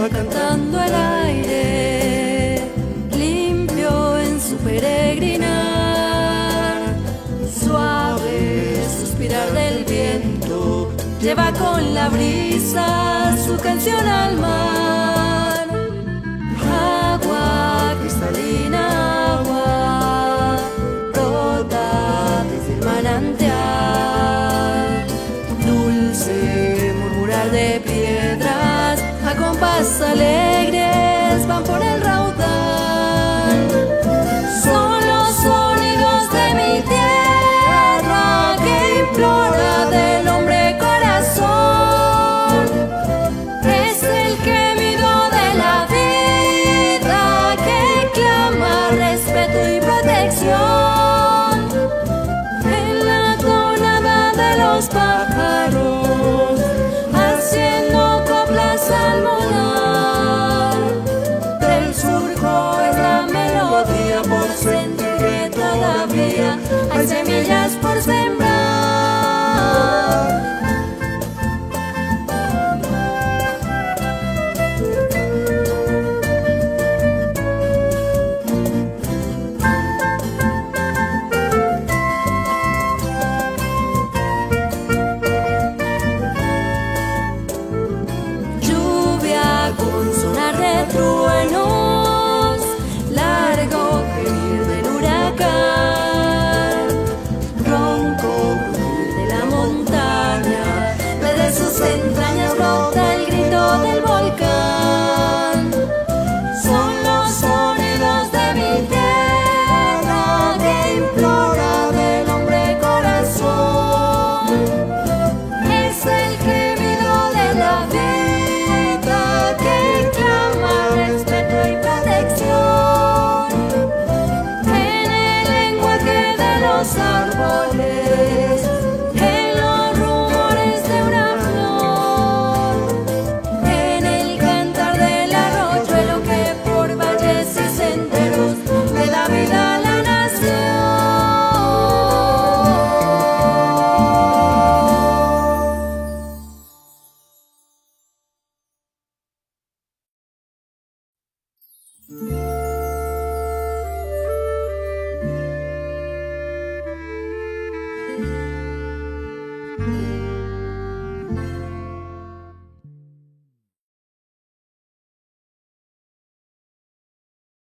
va cantando el aire, limpio en su peregrinar. Suave suspirar del viento, lleva con la brisa su canción al mar. Agua cristalina, agua, brota desde el manantial. Dulce murmurar de piedras, a compás alegres van por el raudal. Son los sonidos de mi tierra que implora del hombre corazón. Es el gemido de la vida que clama respeto y protección. En la tonada de los pájaros, haciendo coplas al volar. Del surco es la melodía, por sentir que todavía hay semillas por sembrar. Con sonar de truenos, largo gemir del huracán, ronco crujir de la montaña, desde sus entrañas brota el grito del volcán. Son los sonidos de mi tierra que implora del hombre corazón. Es el gemido de la vida que clama respeto y protección. En el lenguaje de los árboles, en los rumores de una flor, en el cantar del arroyuelo que por valles y senderos le da vida a la nación.